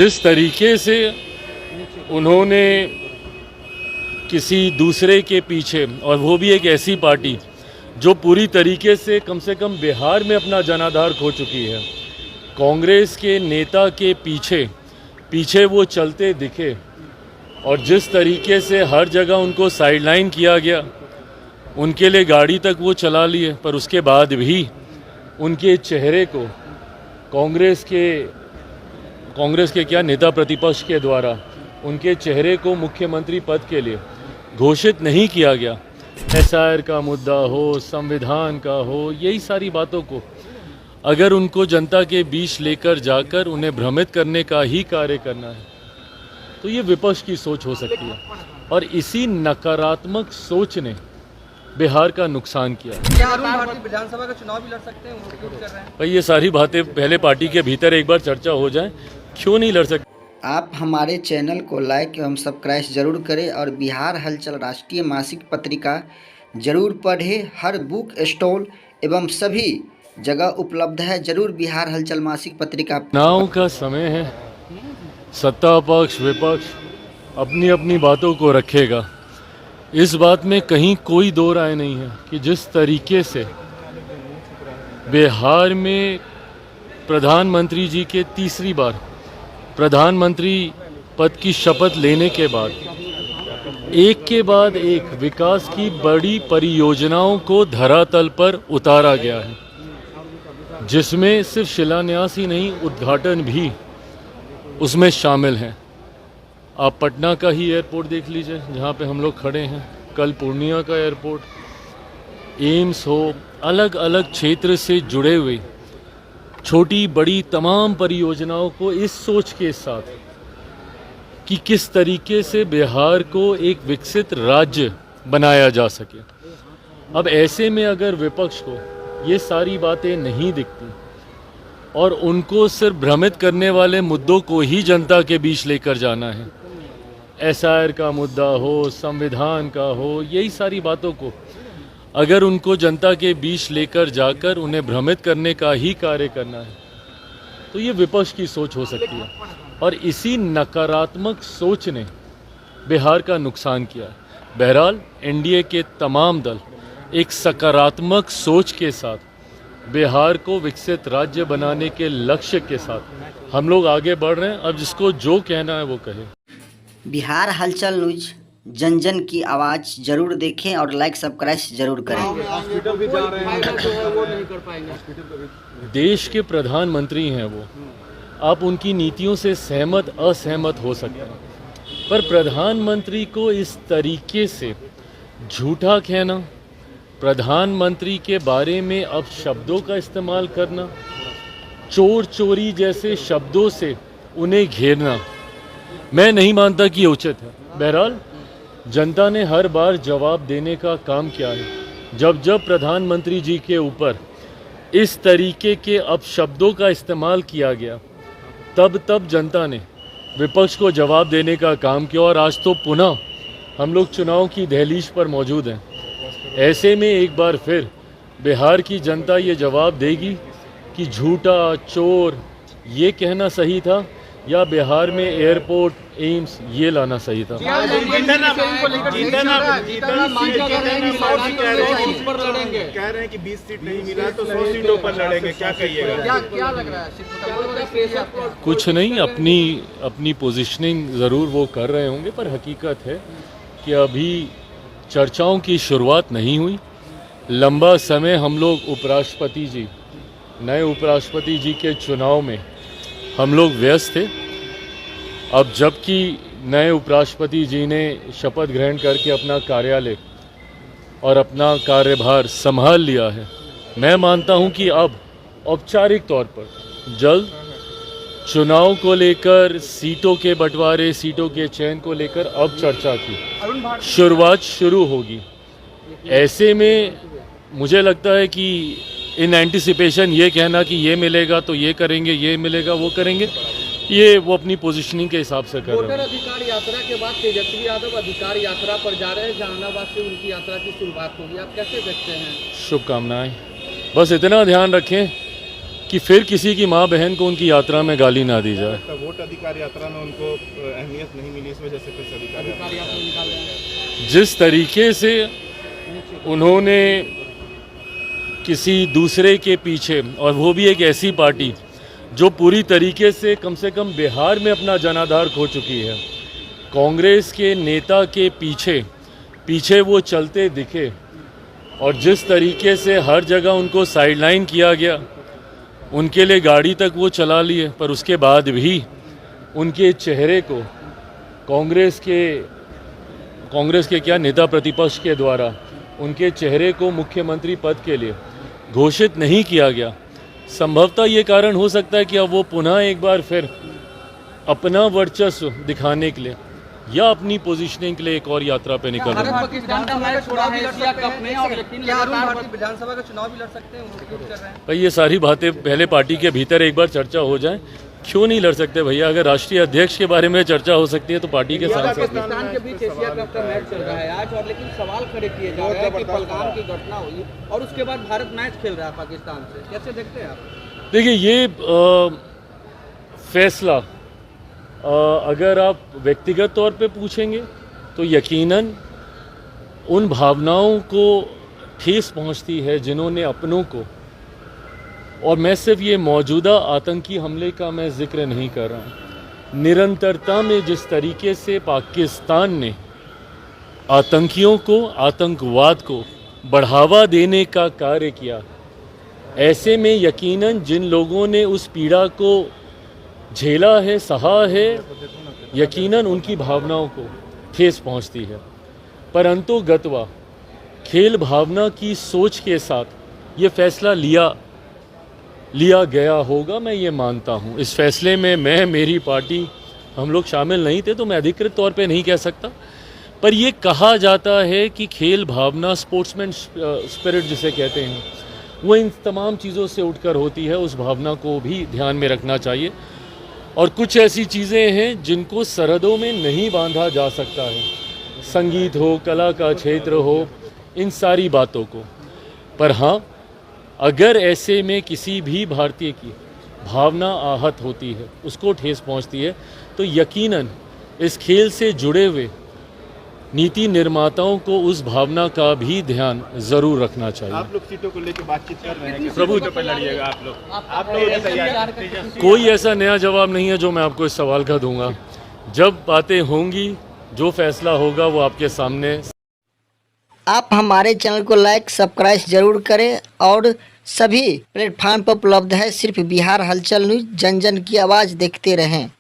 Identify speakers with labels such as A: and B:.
A: जिस तरीके से उन्होंने किसी दूसरे के पीछे, और वो भी एक ऐसी पार्टी जो पूरी तरीके से कम बिहार में अपना जनाधार खो चुकी है, कांग्रेस के नेता के पीछे वो चलते दिखे, और जिस तरीके से हर जगह उनको साइडलाइन किया गया, उनके लिए गाड़ी तक वो चला लिए, पर उसके बाद भी उनके चेहरे को कांग्रेस के क्या नेता प्रतिपक्ष के द्वारा उनके चेहरे को मुख्यमंत्री पद के लिए घोषित नहीं किया गया। एसआईआर का मुद्दा हो, संविधान का हो, यही सारी बातों को अगर उनको जनता के बीच लेकर जाकर उन्हें भ्रमित करने का ही कार्य करना है, तो ये विपक्ष की सोच हो सकती है, और इसी नकारात्मक सोच ने बिहार का नुकसान किया।
B: क्या अरुण भारती विधानसभा का चुनाव भी लड़ सकते हैं? वो कर रहे हैं
A: भाई, ये सारी बातें पहले पार्टी के भीतर एक बार चर्चा हो जाए, क्यों नहीं लड़ सकते।
C: आप हमारे चैनल को लाइक एवं सब्सक्राइब जरूर करें और बिहार हलचल राष्ट्रीय मासिक पत्रिका जरूर पढ़ें। हर बुक स्टॉल एवं सभी जगह उपलब्ध है। जरूर बिहार हलचल मासिक पत्रिका।
A: चुनाव का समय है, सत्ता पक्ष विपक्ष अपनी अपनी बातों को रखेगा। इस बात में कहीं कोई दो राय नहीं है कि जिस तरीके से बिहार में प्रधानमंत्री जी के तीसरी बार प्रधानमंत्री पद की शपथ लेने के बाद एक के बाद एक विकास की बड़ी परियोजनाओं को धरातल पर उतारा गया है, जिसमें सिर्फ शिलान्यास ही नहीं, उद्घाटन भी उसमें शामिल हैं। आप पटना का ही एयरपोर्ट देख लीजिए जहाँ पे हम लोग खड़े हैं, कल पूर्णिया का एयरपोर्ट, एम्स हो, अलग अलग क्षेत्र से जुड़े हुए छोटी बड़ी तमाम परियोजनाओं को इस सोच के साथ कि किस तरीके से बिहार को एक विकसित राज्य बनाया जा सके। अब ऐसे में अगर विपक्ष को ये सारी बातें नहीं दिखती और उनको सिर्फ भ्रमित करने वाले मुद्दों को ही जनता के बीच लेकर जाना है, एसआईआर का मुद्दा हो, संविधान का हो, यही सारी बातों को अगर उनको जनता के बीच लेकर जाकर उन्हें भ्रमित करने का ही कार्य करना है, तो ये विपक्ष की सोच हो सकती है, और इसी नकारात्मक सोच ने बिहार का नुकसान किया है। बहरहाल एनडीए के तमाम दल एक सकारात्मक सोच के साथ बिहार को विकसित राज्य बनाने के लक्ष्य के साथ हम लोग आगे बढ़ रहे हैं। अब जिसको जो कहना है वो कहे।
C: बिहार हलचल न्यूज जन जन की आवाज़ जरूर देखें और लाइक सब्सक्राइब जरूर करें।
B: हॉस्पिटल भी जा रहे हैं जो है वो नहीं कर पाएंगे।
A: देश के प्रधानमंत्री हैं वो, आप उनकी नीतियों से सहमत असहमत हो सकते हैं, पर प्रधानमंत्री को इस तरीके से झूठा कहना, प्रधानमंत्री के बारे में अब शब्दों का इस्तेमाल करना, चोर चोरी जैसे शब्दों से उन्हें घेरना, मैं नहीं मानता कि ये उचित है। बहरहाल जनता ने हर बार जवाब देने का काम किया है। जब प्रधानमंत्री जी के ऊपर इस तरीके के अपशब्दों का इस्तेमाल किया गया, तब जनता ने विपक्ष को जवाब देने का काम किया, और आज तो पुनः हम लोग चुनाव की दहलीज पर मौजूद हैं। ऐसे में एक बार फिर बिहार की जनता ये जवाब देगी कि झूठा, चोर ये कहना सही था या बिहार में एयरपोर्ट, एम्स ये लाना सही था।
B: कह रहे हैं कि 20 सीट नहीं मिला तो 100 सीटों पर लड़ेंगे, क्या कहिएगा? क्या लग रहा है?
A: कुछ नहीं, अपनी पोजीशनिंग ज़रूर वो कर रहे होंगे, पर हकीकत है कि अभी चर्चाओं की शुरुआत नहीं हुई। लंबा समय हम लोग नए उपराष्ट्रपति जी के चुनाव में हम लोग व्यस्त थे। अब जबकि नए उपराष्ट्रपति जी ने शपथ ग्रहण करके अपना कार्यालय और अपना कार्यभार संभाल लिया है, मैं मानता हूं कि अब औपचारिक तौर पर जल्द चुनाव को लेकर, सीटों के बंटवारे, सीटों के चयन को लेकर अब चर्चा की शुरुआत शुरू होगी। ऐसे में मुझे लगता है कि इन एंटिसिपेशन ये कहना कि ये मिलेगा तो ये करेंगे, ये मिलेगा वो करेंगे, ये वो अपनी पोजीशनिंग के हिसाब से कर रहे हैं।
B: वोटर अधिकार यात्रा के बाद तेजस्वी यादव अधिकार यात्रा पर जा रहे हैं, जहानाबाद से उनकी यात्रा की शुरुआत होगी, आप कैसे देखते हैं?
A: शुभकामनाएं। बस इतना ध्यान रखें कि फिर किसी की माँ बहन को उनकी यात्रा में गाली ना दी जाए।
B: तो वोट अधिकार यात्रा में उनको अहमियत नहीं मिली, इस वजह से कुछ अधिकार यात्रा
A: जिस तरीके से उन्होंने किसी दूसरे के पीछे, और वो भी एक ऐसी पार्टी जो पूरी तरीके से कम बिहार में अपना जनाधार खो चुकी है, कांग्रेस के नेता के पीछे वो चलते दिखे, और जिस तरीके से हर जगह उनको साइडलाइन किया गया, उनके लिए गाड़ी तक वो चला लिए, पर उसके बाद भी उनके चेहरे को कांग्रेस के क्या नेता प्रतिपक्ष के द्वारा उनके चेहरे को मुख्यमंत्री पद के लिए घोषित नहीं किया गया। संभवतः ये कारण हो सकता है कि अब वो पुनः एक बार फिर अपना वर्चस्व दिखाने के लिए या अपनी पोजीशनिंग के लिए एक और यात्रा पे निकल रहे हैं।
D: पाकिस्तान का मैच चुनाव भी लड़ सकते हैं और लेकिन लगातार विधानसभा का चुनाव भी लड़ सकते हैं, वो कर रहे हैं।
A: भाई ये सारी बातें पहले पार्टी के भीतर एक बार चर्चा हो जाए, क्यों नहीं लड़ सकते भैया? अगर राष्ट्रीय अध्यक्ष के बारे में चर्चा हो सकती है तो पार्टी के सांसद।
D: पाकिस्तान के बीच एशिया कप का मैच चल रहा है आज, और लेकिन सवाल खड़े किए जा रहे हैं कि पहलगाम की घटना हुई और उसके बाद भारत मैच खेल रहा है पाकिस्तान से, कैसे देखते हैं आप?
A: देखिए ये फैसला अगर आप व्यक्तिगत तौर पे पूछेंगे तो यकीनन उन भावनाओं को ठेस पहुंचती है जिन्होंने अपनों को, और मैं सिर्फ ये मौजूदा आतंकी हमले का मैं जिक्र नहीं कर रहा हूँ, निरंतरता में जिस तरीके से पाकिस्तान ने आतंकियों को, आतंकवाद को बढ़ावा देने का कार्य किया, ऐसे में यकीनन जिन लोगों ने उस पीड़ा को झेला है, सहा है, यकीनन उनकी भावनाओं को ठेस पहुंचती है। परंतु गतवा खेल भावना की सोच के साथ ये फैसला लिया गया होगा, मैं ये मानता हूँ। इस फैसले में मैं, मेरी पार्टी, हम लोग शामिल नहीं थे, तो मैं अधिकृत तौर पे नहीं कह सकता, पर ये कहा जाता है कि खेल भावना, स्पोर्ट्समैन स्पिरिट जिसे कहते हैं, वो इन तमाम चीज़ों से उठकर होती है। उस भावना को भी ध्यान में रखना चाहिए, और कुछ ऐसी चीज़ें हैं जिनको सरहदों में नहीं बांधा जा सकता है, संगीत हो, कला का क्षेत्र हो, इन सारी बातों को। पर हाँ, अगर ऐसे में किसी भी भारतीय की भावना आहत होती है, उसको ठेस पहुंचती है, तो यकीनन इस खेल से जुड़े हुए नीति निर्माताओं को उस भावना का भी ध्यान जरूर रखना चाहिए।
B: आप लोग सीटों को लेकर बातचीत कर रहे हैं कि
A: प्रभु
B: सीटों पर लड़िएगा आप लोग
A: कोई ऐसा नया जवाब नहीं है जो मैं आपको इस सवाल का दूंगा। जब बातें होंगी, जो फैसला होगा वो आपके सामने।
C: आप हमारे चैनल को लाइक सब्सक्राइब जरूर करें, और सभी प्लेटफार्म पर उपलब्ध है सिर्फ बिहार हलचल न्यूज़, जन जन की आवाज़ देखते रहें।